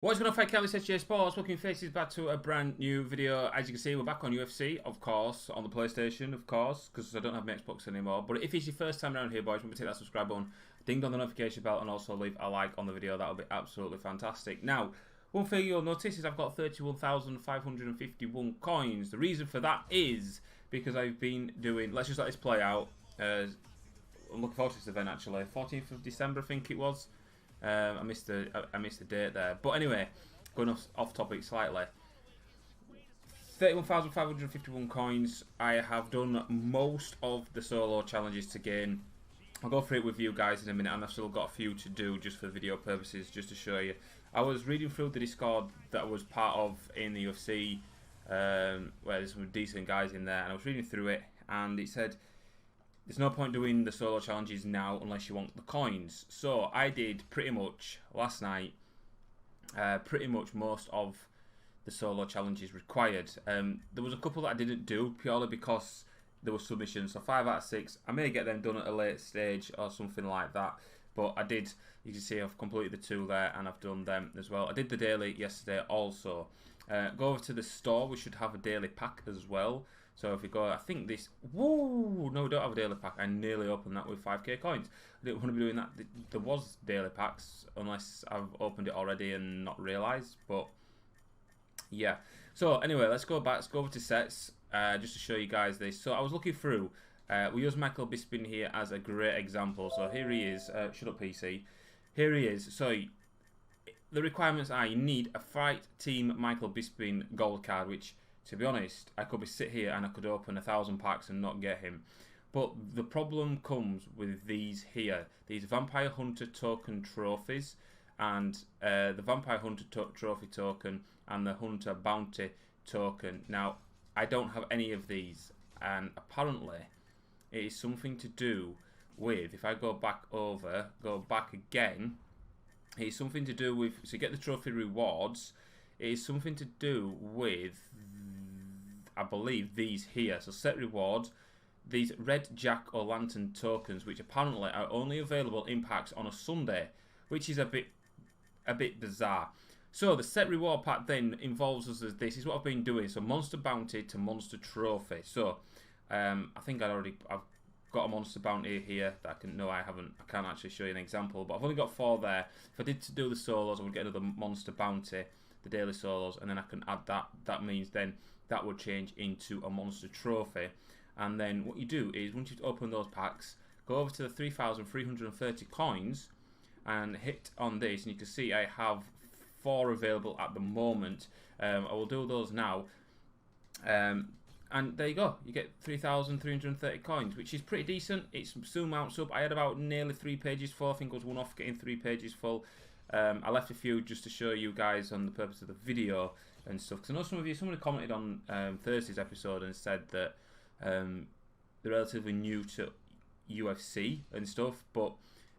What's going on, fake Kelly SJHSports? Welcome faces back to a brand new video. As you can see, we're back on UFC, of course, on the PlayStation, of course, because I don't have my Xbox anymore. But if it's your first time around here, boys, remember to hit that subscribe button, ding on the notification bell, and also leave a like on the video. That'll be absolutely fantastic. Now, one thing you'll notice is I've got 31,551 coins. The reason for that is because I've been doing, let's just let this play out. I'm looking forward to this event actually. 14th of December, I think it was. I missed the date there, but anyway, going off topic slightly. 31,551 coins. I have done most of the solo challenges to gain. I'll go through it with you guys in a minute, and I've still got a few to do just for video purposes, just to show you. I was reading through the Discord that I was part of in the UFC, where there's some decent guys in there, and I was reading through it, and it said there's no point doing the solo challenges now unless you want the coins. So I did pretty much last night, pretty much most of the solo challenges required. There was a couple that I didn't do purely because there were submissions. So 5 out of 6, I may get them done at a late stage or something like that. But I did, you can see I've completed the 2 there and I've done them as well. I did the daily yesterday also. Go over to the store, we should have a daily pack as well. So if we go, I think this, whoa, no, we don't have a daily pack. I nearly opened that with 5k coins. I didn't want to be doing that. There was daily packs, unless I've opened it already and not realised. But yeah. So anyway, let's go back. Let's go over to sets, just to show you guys this. So I was looking through. We use Michael Bisping here as a great example. So here he is. Shut up, PC. Here he is. So the requirements are: you need a Fight Team Michael Bisping gold card, which, to be honest, I could be sit here and I could open 1,000 packs and not get him. But the problem comes with these here, these Vampire Hunter token trophies, and the Vampire Hunter trophy token and the Hunter Bounty token. Now, I don't have any of these, and apparently it is something to do with, if I go back over, go back again, it's something to do with, so you get the trophy rewards, it is something to do with, I believe, these here. So set rewards, these red jack or lantern tokens, which apparently are only available in packs on a Sunday, which is a bit bizarre. So the set reward pack then involves us as this is what I've been doing. So monster bounty to monster trophy. So I think I've got a monster bounty here that I can. No, I haven't. I can't actually show you an example, but I've only got 4 there. If I did to do the solos, I would get another monster bounty, the daily solos, and then I can add that. That means then that would change into a monster trophy. And then what you do is, once you've opened those packs, go over to the 3,330 coins and hit on this, and you can see I have 4 available at the moment. I will do those now. And there you go, you get 3,330 coins, which is pretty decent. It soon mounts up. I had about nearly 3 pages full. I think I was one off getting 3 pages full. I left a few just to show you guys on the purpose of the video and stuff. Because I know somebody commented on Thursday's episode and said that they're relatively new to UFC and stuff. But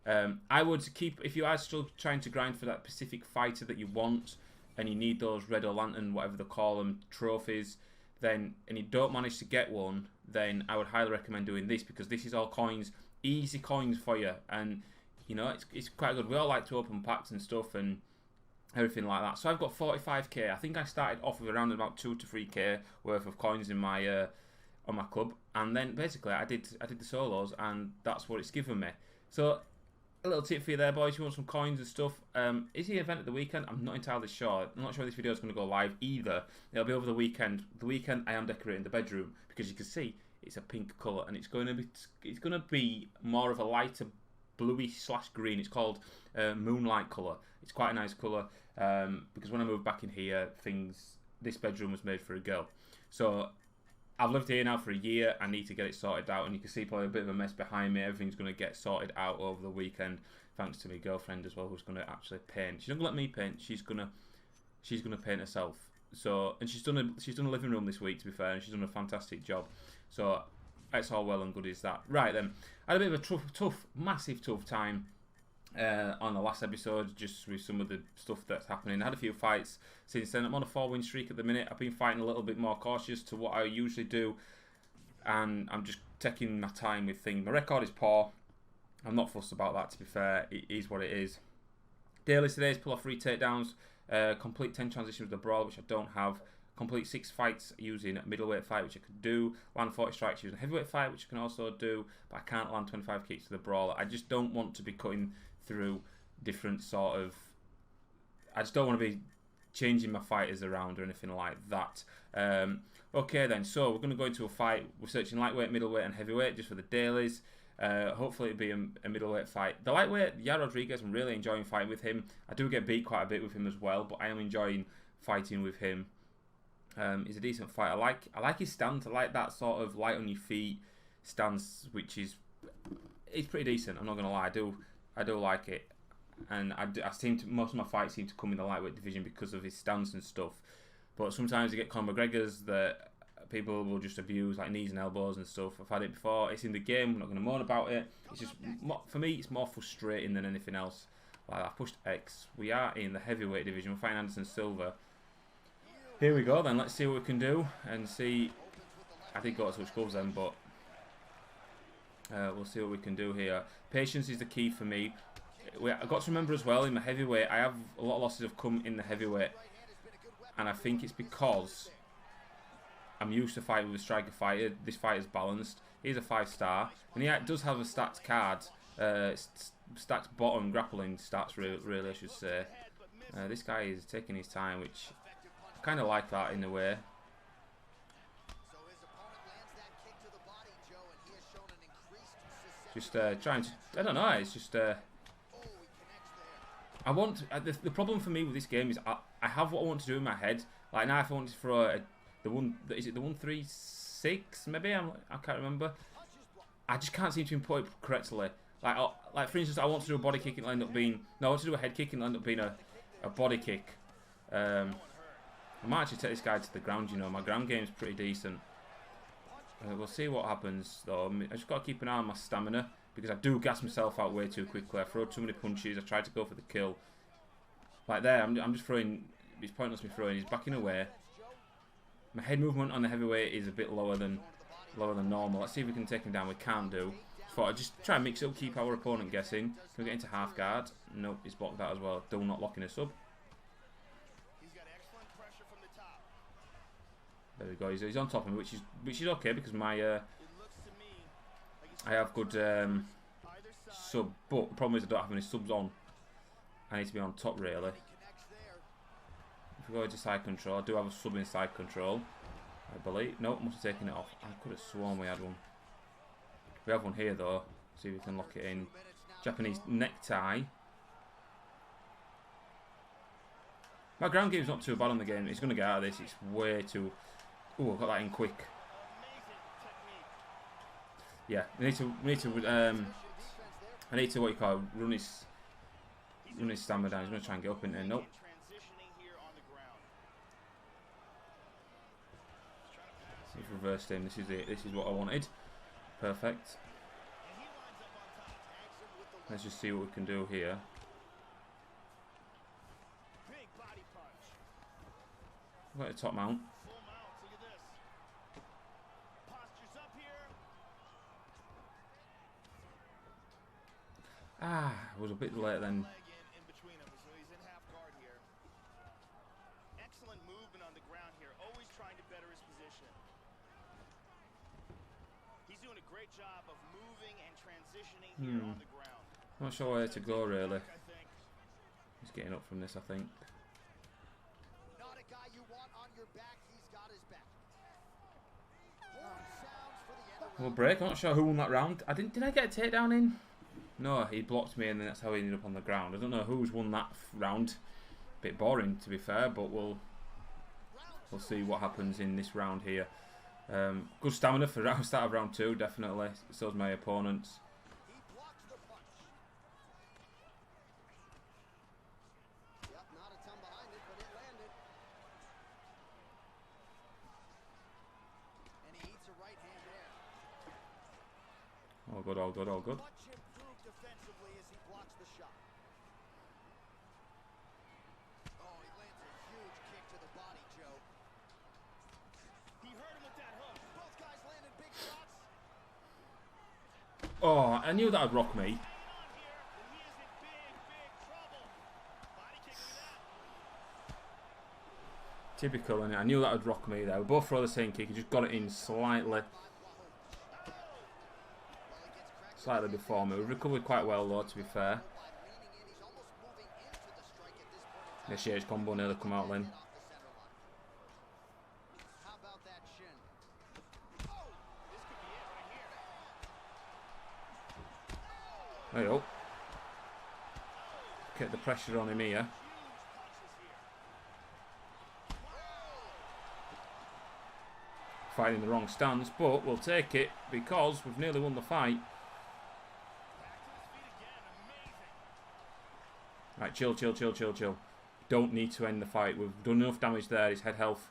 I would keep, if you are still trying to grind for that specific fighter that you want, and you need those red or lantern, whatever they call them, trophies, then, and you don't manage to get one, then I would highly recommend doing this, because this is all coins, easy coins for you, and you know, it's quite good. We all like to open packs and stuff and everything like that. So I've got 45k. I think I started off with around about 2 to 3k worth of coins in my on my club, and then basically I did the solos, and that's what it's given me. So a little tip for you there, boys. You want some coins and stuff. Is the event at the weekend? I'm not entirely sure. I'm not sure this video is going to go live either. It'll be over the weekend. The weekend I am decorating the bedroom, because you can see it's a pink colour, and it's going to be more of a lighter bluey / green. It's called moonlight colour. It's quite a nice colour, because when I moved back in here, this bedroom was made for a girl. So I've lived here now for a year. I need to get it sorted out, and you can see probably a bit of a mess behind me. Everything's going to get sorted out over the weekend, thanks to my girlfriend as well, who's going to actually paint. She's not going to let me paint. She's going to paint herself. So, and she's done a living room this week, to be fair, and she's done a fantastic job. So that's all well and good, is that. Right then, I had a bit of a massive tough time on the last episode, just with some of the stuff that's happening. I had a few fights since then. I'm on a 4-win streak at the minute. I've been fighting a little bit more cautious to what I usually do, and I'm just taking my time with things. My record is poor. I'm not fussed about that, to be fair. It is what it is. Dailies today is pull off 3 takedowns. complete 10 transitions with the brawl, which I don't have. Complete 6 fights using a middleweight fight, which I can do. Land 40 strikes using a heavyweight fight, which I can also do. But I can't land 25 kicks to the brawler. I just don't want to be cutting through different sort of... I just don't want to be changing my fighters around or anything like that. Okay then, so we're going to go into a fight. We're searching lightweight, middleweight and heavyweight just for the dailies. Hopefully it'll be a middleweight fight. The lightweight, Yair Rodriguez, I'm really enjoying fighting with him. I do get beat quite a bit with him as well, but I am enjoying fighting with him. He's a decent fight. I like his stance. I like that sort of light on your feet stance, which is it's pretty decent. I'm not gonna lie. I do like it, and most of my fights seem to come in the lightweight division because of his stance and stuff. But sometimes you get Conor McGregor's that people will just abuse, like knees and elbows and stuff. I've had it before. It's in the game. I'm not gonna moan about it. It's just for me, it's more frustrating than anything else. Like I've pushed X. We are in the heavyweight division. We're fighting Anderson Silva. Here we go then, let's see what we can do and see. I did go to switch gloves then, but we'll see what we can do here. Patience is the key for me. I've got to remember as well, in my heavyweight, I have a lot of losses have come in the heavyweight, and I think it's because I'm used to fighting with a striker fighter. This fighter's balanced. He's a 5-star, and he does have a stats card, stats bottom grappling stats, really I should say. This guy is taking his time, which I kind of like that in a way. Just trying to, I don't know, it's just, I want, the problem for me with this game is I have what I want to do in my head. Like now if I want to throw is it the 136 maybe? I can't remember. I just can't seem to input it correctly. Like for instance, I want to do a body kick and it'll end up being, no, I want to do a head kick and it'll end up being a body kick. I might actually take this guy to the ground, you know. My ground game is pretty decent. We'll see what happens, though. I just got to keep an eye on my stamina, because I do gas myself out way too quickly. I throw too many punches. I try to go for the kill. Like there, I'm just throwing. It's pointless me throwing. He's backing away. My head movement on the heavyweight is a bit lower than normal. Let's see if we can take him down. We can't do. Thought I'd just try and mix it up, keep our opponent guessing. Can we get into half guard? Nope, he's blocked that as well. Still not locking us up. There we go. He's on top of me, which is okay because my I have good sub, but the problem is I don't have any subs on. I need to be on top really. If we go into side control, I do have a sub in side control, I believe. No, must have taken it off. I could have sworn we had one. We have one here though. See if we can lock it in. Japanese necktie. My ground game's not too bad on the game. It's going to get out of this. It's way too... Oh, I got that in quick. Yeah, I need to what you call run his stamina down. He's going to try and get up in there. Nope. He's reversed him. This is it. This is what I wanted. Perfect. Let's just see what we can do here. We've got a top mount. I was a bit late then. Excellent movement on the ground here, always trying to better his position. He's doing a great job of moving and transitioning here on the ground. Not sure where to go really. He's getting up from this, I think. Not a guy you want on your back. He's got his back. Well, break. I'm not sure who won that round. Did I get a takedown in? No, he blocked me and then that's how he ended up on the ground. I don't know who's won that round. Bit boring to be fair, but we'll see what happens in this round here. Good stamina for the start of round 2, definitely. So's my opponents. All good, all good, all good. Oh, I knew that would rock me. Typical, and I knew that would rock me there. We both throw the same kick. He just got it in slightly before me. We've recovered quite well though, to be fair. The Sjh's combo nearly come out then. There you go. Get the pressure on him here. Fighting the wrong stance, but we'll take it because we've nearly won the fight. Right, chill. Don't need to end the fight. We've done enough damage there. His head health.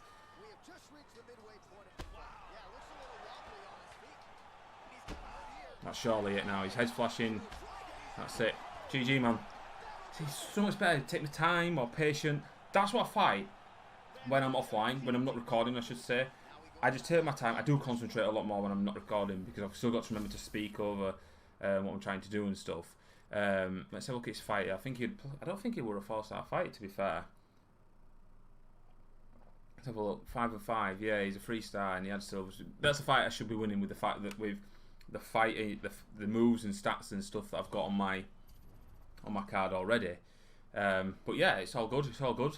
That's surely it now. His head's flashing. That's it. GG, man. It's so much better. Take my time, more patient. That's what I fight when I'm offline, when I'm not recording, I should say. I just take my time. I do concentrate a lot more when I'm not recording because I've still got to remember to speak over what I'm trying to do and stuff. Let's have a look at his fight. I don't think it were a 4-star fight, to be fair. Let's have a look. 5 of 5. Yeah, he's a 3-star, and he had silver. That's a fight I should be winning with the fact that with the moves and stats and stuff that I've got on my card already. But yeah, it's all good. It's all good.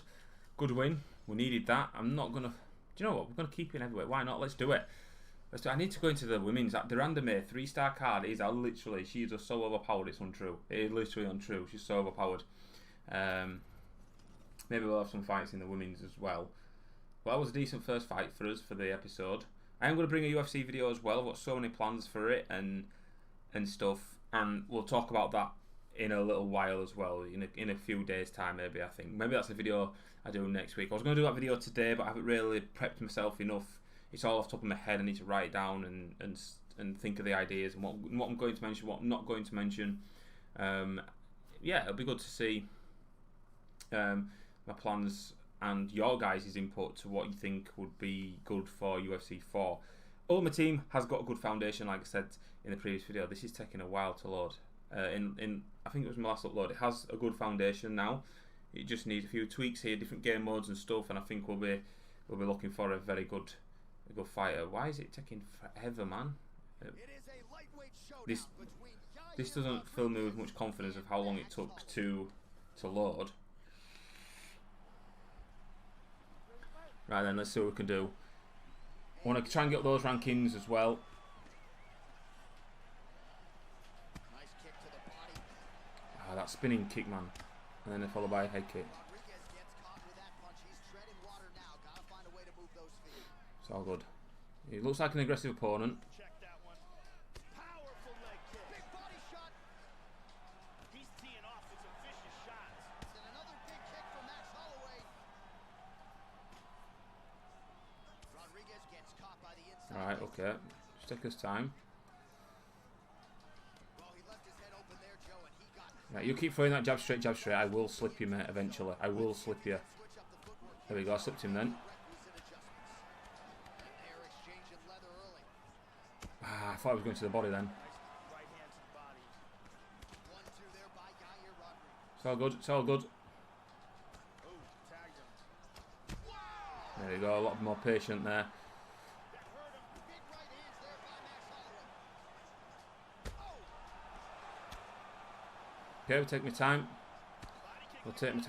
Good win. We needed that. I'm not gonna. Do you know what? We're gonna keep it everywhere. Why not? Let's do it. I need to go into the women's. The Random 3-star card is literally. She's just so overpowered. It's untrue. It is literally untrue. She's so overpowered. Maybe we'll have some fights in the women's as well. Well, that was a decent first fight for us for the episode. I am going to bring a UFC video as well. I've got so many plans for it and stuff, and we'll talk about that in a little while as well. In a few days' time, maybe. I think maybe that's a video I do next week. I was going to do that video today, but I haven't really prepped myself enough. It's all off the top of my head. I need to write it down and think of the ideas and what I'm going to mention, what I'm not going to mention. Yeah, it'll be good to see my plans and your guys' input to what you think would be good for UFC 4. Ultimate Team has got a good foundation, like I said in the previous video. This is taking a while to load. I think it was my last upload. It has a good foundation now. It just needs a few tweaks here, different game modes and stuff, and I think we'll be looking for a very good fighter. Why is it taking forever, man? This doesn't fill me with much confidence of how long it took to load. Right then, let's see what we can do. I want to try and get those rankings as well. Ah, that spinning kick, man. And then followed by a head kick. It's all good. He looks like an aggressive opponent. Alright, okay. Just take his time. Right, you keep throwing that jab straight. I will slip you, mate, eventually. I will slip you. There we go, I slipped him then. Ah, I thought I was going to the body then. It's all good, it's all good. There we go, a lot more patient there. Okay, we'll take my time.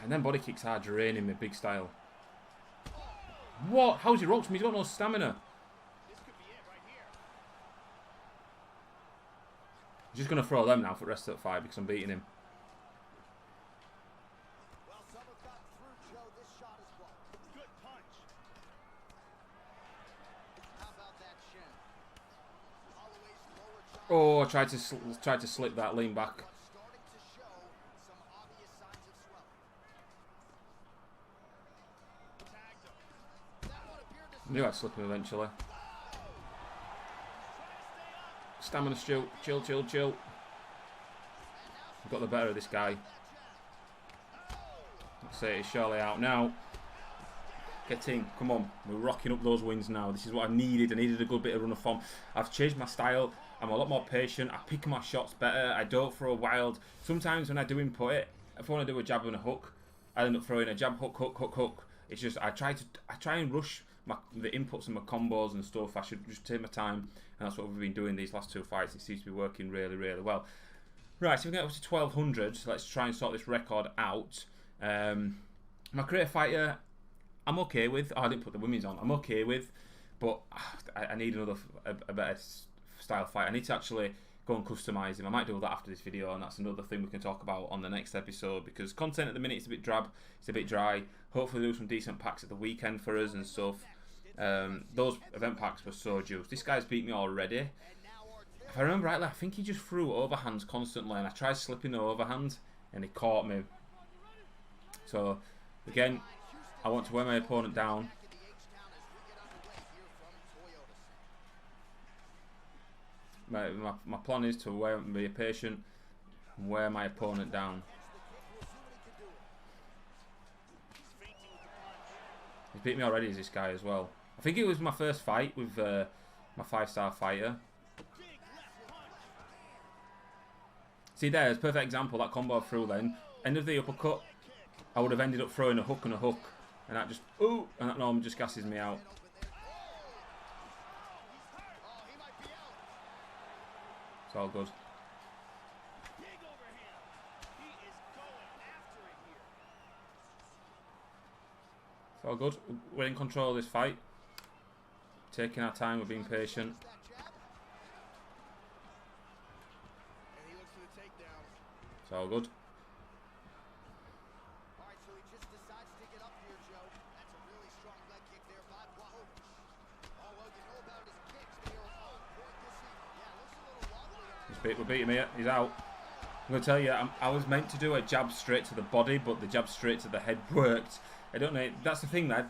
Then body kicks are draining me, big style. What? How's he rocked me? He's got no stamina. I'm just going to throw them now for the rest of the fight because I'm beating him. Oh, I tried to slip that lean back. I knew I'd slip him eventually. Stamina stew. Chill. I've got the better of this guy. That's it, he's surely out now. Get in, come on. We're rocking up those wins now. This is what I needed. I needed a good bit of run of form. I've changed my style. I'm a lot more patient. I pick my shots better. I don't throw wild. Sometimes when I do input it, if I want to do a jab and a hook, I end up throwing a jab, hook. It's just I try and rush the inputs and my combos and stuff. I should just take my time, and that's what we've been doing these last 2 fights. It seems to be working really, really well. Right, so we get up to 1200. So let's try and sort this record out. My career fighter, I'm okay with. Oh, I didn't put the women's on. I'm okay with, but I need a better style fight. I need to actually go and customise him. I might do that after this video, and that's another thing we can talk about on the next episode, because content at the minute is a bit drab, it's a bit dry. Hopefully do some decent packs at the weekend for us and stuff. Those event packs were so juiced. This guy's beat me already. If I remember rightly, I think he just threw overhands constantly, and I tried slipping the overhand and he caught me. So again, I want to wear my opponent down. My plan is to be patient and wear my opponent down. He's beat me already as this guy as well. I think it was my first fight with my 5-star fighter. See there's a perfect example, that combo I threw then. End of the uppercut, I would have ended up throwing a hook and a hook. And that just, ooh, and that normally just gasses me out. It's all good. It's all good. We're in control of this fight. Taking our time, we're being patient. It's all good. We're beating me. He's out. I'm going to tell you, I was meant to do a jab straight to the body, but the jab straight to the head worked. I don't know. That's the thing there.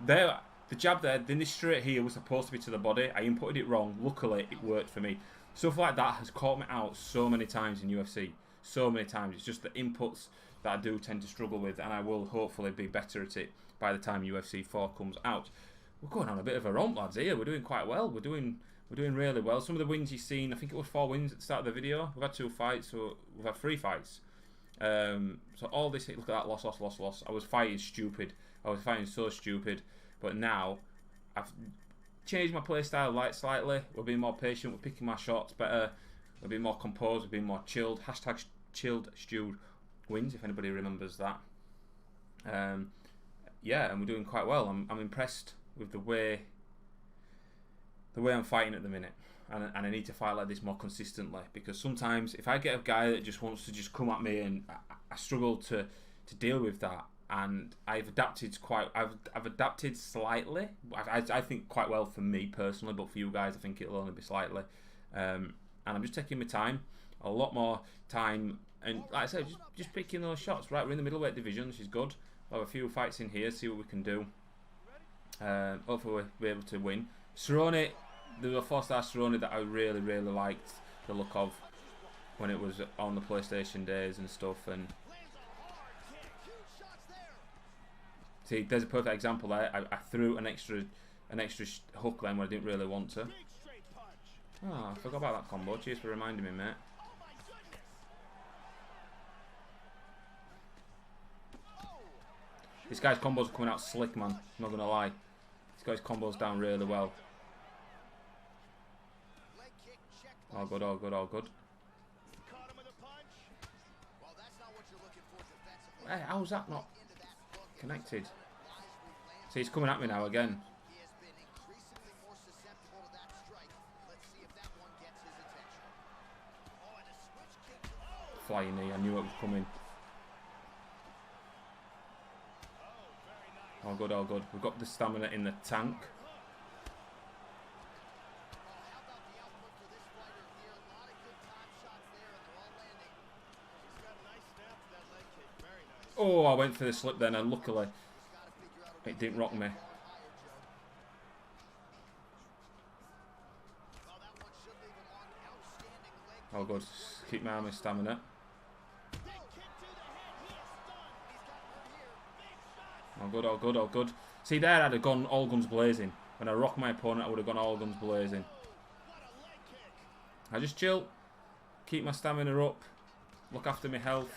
The jab there, then this straight here was supposed to be to the body. I inputted it wrong. Luckily, it worked for me. Stuff like that has caught me out so many times in UFC. So many times. It's just the inputs that I do tend to struggle with, and I will hopefully be better at it by the time UFC 4 comes out. We're going on a bit of a romp, lads, here. We're doing quite well. We're doing really well. Some of the wins you've seen, I think it was 4 wins at the start of the video. We've had 2 fights, so we've had 3 fights. So all this, look at that, loss. I was fighting stupid. I was fighting so stupid. But now, I've changed my playstyle slightly. We're being more patient. We're picking my shots better. We're being more composed. We're being more chilled. Hashtag chilled Stu wins, if anybody remembers that. Yeah, and we're doing quite well. I'm impressed with the way I'm fighting at the minute, and I need to fight like this more consistently, because sometimes if I get a guy that just wants to just come at me, and I struggle to deal with that, and I've adapted slightly. I think quite well for me personally, but for you guys I think it'll only be slightly, and I'm just taking my time, a lot more time, and like I said, just picking those shots. Right, we're in the middleweight division, which is good. We'll have a few fights in here, see what we can do. Hopefully we'll be able to win. Cerrone, there was a 4-star Cerrone that I really liked the look of when it was on the PlayStation days and stuff. And see, there's a perfect example there. I threw an extra hook then when I didn't really want to. Oh, I forgot about that combo. Cheers for reminding me, mate. This guy's combos are coming out slick, man. I'm not gonna lie. He's got his combos down really well. All good, all good, all good. Hey, how's that not connected? See, he's coming at me now again. Flying knee, I knew it was coming. All good, all good. We've got the stamina in the tank. Oh, I went for the slip then, and luckily it didn't rock me. All good. Keep my arm and stamina. All good, all good, all good. See there, I'd have gone all guns blazing. When I rock my opponent, I would have gone all guns blazing. I just chill, keep my stamina up, look after my health.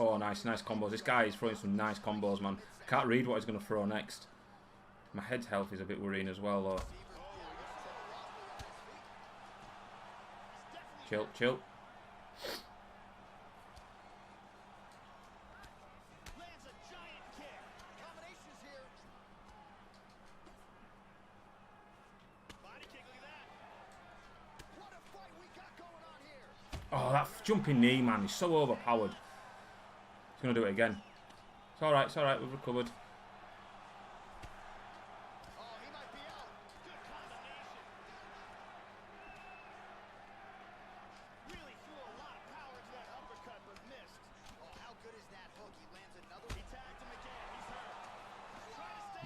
Oh, nice combos. This guy is throwing some nice combos, man. I can't read what he's going to throw next. My head health is a bit worrying as well, though. Chill, chill. Oh, that jumping knee, man, is so overpowered. He's going to do it again. It's alright, we've recovered.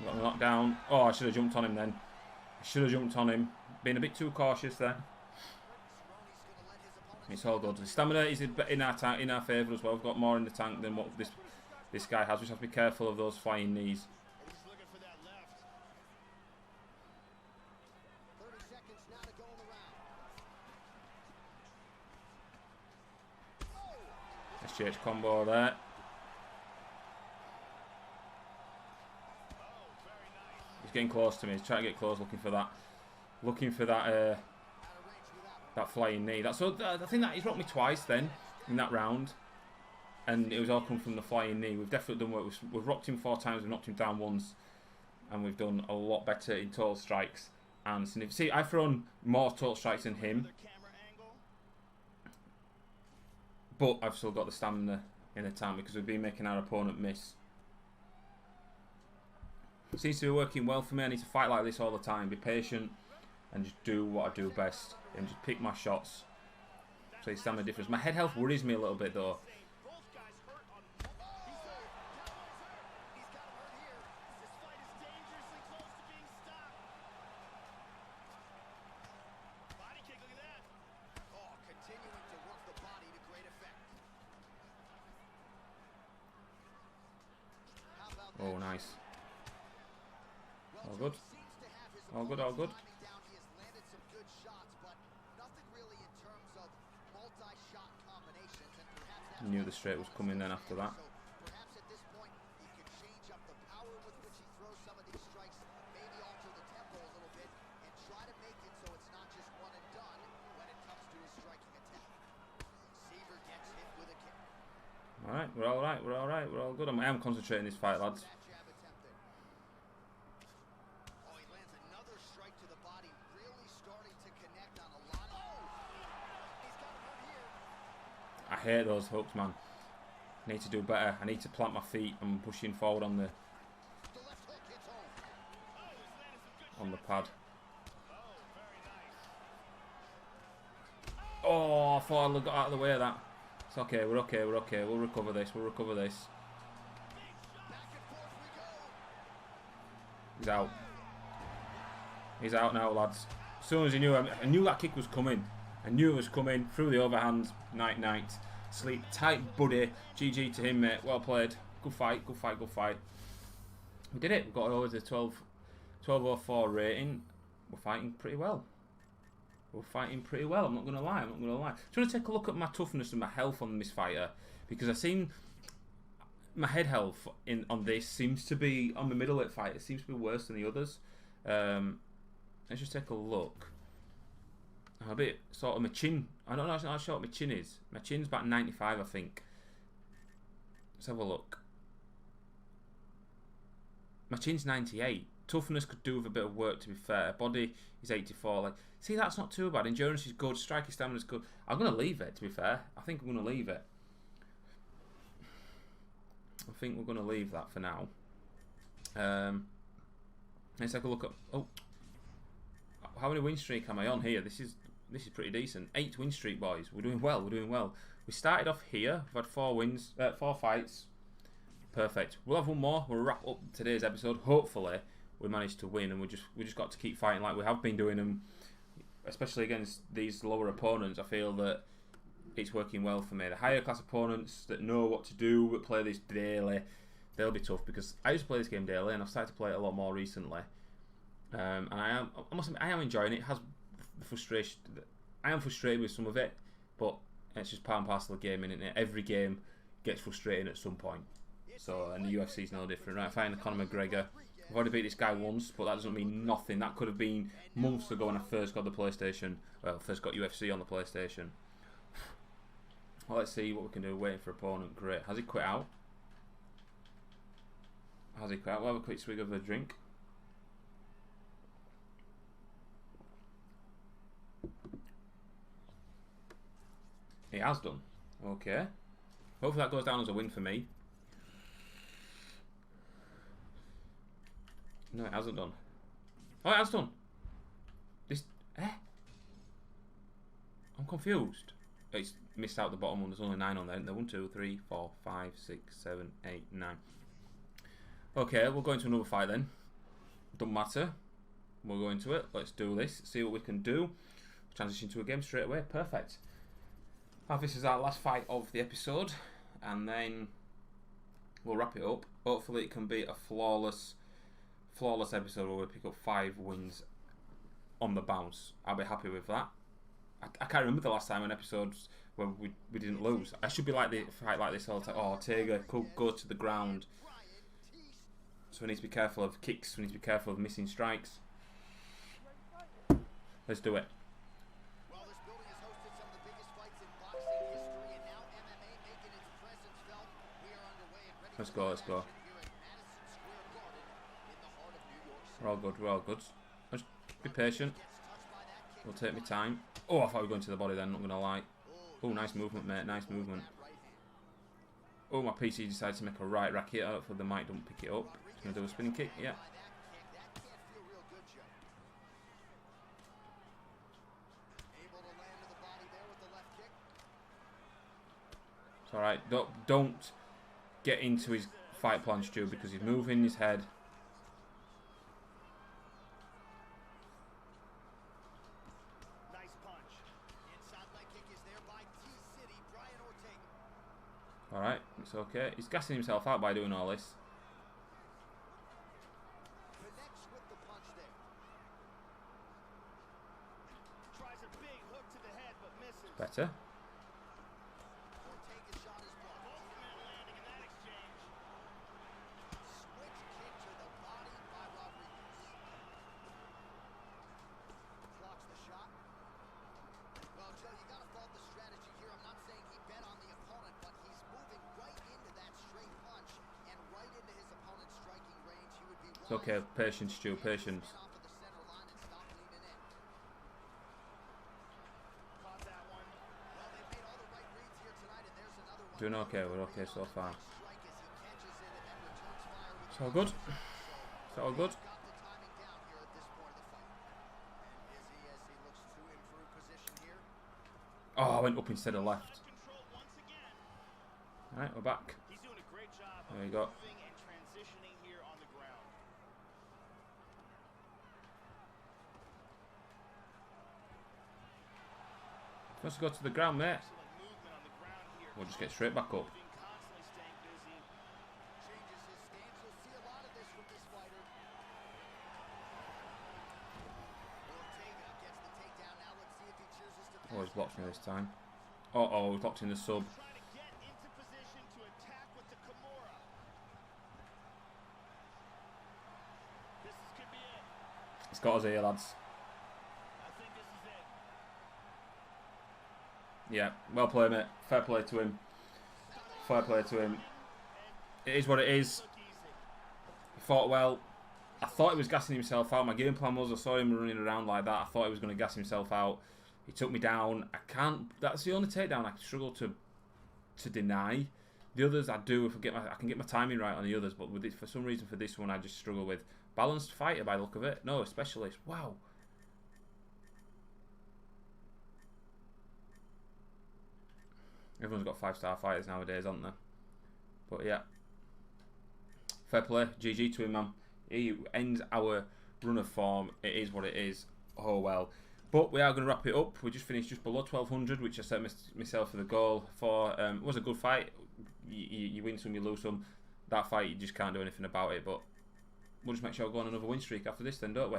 Got him knocked down. Oh, I should have jumped on him then. I should have jumped on him. Being a bit too cautious there. It's all good. The stamina is in our favour as well. We've got more in the tank than what this guy has. We just have to be careful of those flying knees. SJH combo there. He's getting close to me. He's trying to get close, looking for that that flying knee. I think that he's rocked me twice then in that round, and it was all come from the flying knee. We've definitely done work. We've rocked him 4 times. We've knocked him down once, and we've done a lot better in total strikes. And see, I've thrown more total strikes than him, but I've still got the stamina in the tank because we've been making our opponent miss. It seems to be working well for me. I need to fight like this all the time. Be patient and just do what I do best and just pick my shots. So it's stamina difference. My head health worries me a little bit though. Oh, nice. All good. All good, all good. Knew the straight was coming then after that. Alright, we're alright, we're alright, we're all good. I am concentrating this fight, lads. I hate those hooks, man. I need to do better. I need to plant my feet and pushing forward on the pad. Oh, I thought I got out of the way of that. It's okay, we're okay, we're okay. We'll recover this, we'll recover this. He's out. He's out now, lads. As soon as he knew, I knew that kick was coming. I knew it was coming. Through the overhand. Night, night. Sleep tight, buddy. GG to him, mate. Well played. Good fight, good fight, good fight. We did it. We got over the 1204 rating. We're fighting pretty well. We're fighting pretty well. I'm not going to lie. I'm not going to lie. Just want to take a look at my toughness and my health on this fighter, because I've seen my head health on this seems to be on the middleweight fight. It seems to be worse than the others. Let's just take a look. I'm a bit sort of my chin. I don't know how short my chin is. My chin's about 95, I think. Let's have a look. My chin's 98. Toughness could do with a bit of work, to be fair. Body is 84. Like, see, that's not too bad. Endurance is good. Striking stamina is good. I'm gonna leave it, to be fair. I think I'm gonna leave it. I think we're gonna leave that for now. Let's take a look at. Oh, how many win streak am I on here? This is pretty decent. 8 win streak, boys. We're doing well. We're doing well. We started off here. We've had 4 wins, 4 fights. Perfect. We'll have one more. We'll wrap up today's episode. Hopefully, we managed to win, and we just got to keep fighting like we have been doing them, especially against these lower opponents. I feel that it's working well for me. The higher class opponents that know what to do, that play this daily, they'll be tough, because I used to play this game daily, and I've started to play it a lot more recently. And I must admit, I am enjoying it. It has the frustration. I am frustrated with some of it, but it's just part and parcel of gaming, isn't it? Every game gets frustrating at some point. So, and the UFC is no different, right? Fighting Conor McGregor. I've already beat this guy once, but that doesn't mean nothing. That could have been months ago when I first got the PlayStation. Well, first got UFC on the PlayStation. Well, let's see what we can do. Waiting for opponent. Great. Has he quit out? Has he quit out? We'll have a quick swig of a drink. He has done. Okay. Hopefully that goes down as a win for me. No, it hasn't done. Oh, it has done. This... I'm confused. It's missed out the bottom one. There's only 9 on there. 1, 2, 3, 4, 5, 6, 7, 8, 9. Okay, we'll go into another fight then. Don't matter. We'll go into it. Let's do this. See what we can do. Transition to a game straight away. Perfect. Now, this is our last fight of the episode. And then we'll wrap it up. Hopefully it can be a flawless episode where we pick up 5 wins on the bounce. I'll be happy with that. I can't remember the last time an episode where we didn't lose. I should be like the fight like this all the time. Oh, Ortega could go to the ground. So we need to be careful of kicks. We need to be careful of missing strikes. Let's do it. Let's go, let's go. We're all good, we're all good. Just be patient. We'll take my time. Oh, I thought we were going to the body then, not going to lie. Oh, nice movement, mate, nice movement. Oh, my PC decided to make a right racket. Hopefully the mic don't pick it up. It's going to do a spinning kick, yeah. It's alright, don't get into his fight plan, Stu, because he's moving his head. Alright, it's okay. He's gassing himself out by doing all this. Better. It's okay, patience, Stu, patience. Doing okay, we're okay so far. It's all good. It's all good. Oh, I went up instead of left. Alright, we're back. There you go. Let's go to the ground, mate. We'll just get straight back up. Oh, he's blocked me this time. Uh-oh, he's locked in the sub. It's got us here, lads. Yeah, well played, mate. Fair play to him. Fair play to him. It is what it is. He fought well. I thought he was gassing himself out. My game plan was I saw him running around like that. I thought he was going to gas himself out. He took me down. I can't. That's the only takedown I struggle to deny. The others I do if I can get my timing right on the others, but with it, for some reason for this one I just struggle with. Balanced fighter by the look of it. No, a specialist. Wow. Everyone's got 5-star fighters nowadays, haven't they? But yeah. Fair play. GG to him, man. He ends our run of form. It is what it is. Oh well. But we are going to wrap it up. We just finished just below 1200, which I set myself for the goal for. It was a good fight. You win some, you lose some. That fight, you just can't do anything about it. But we'll just make sure we go on another win streak after this then, don't we?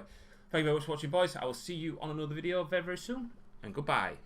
Thank you very much for watching, boys. I will see you on another video very, very soon. And goodbye.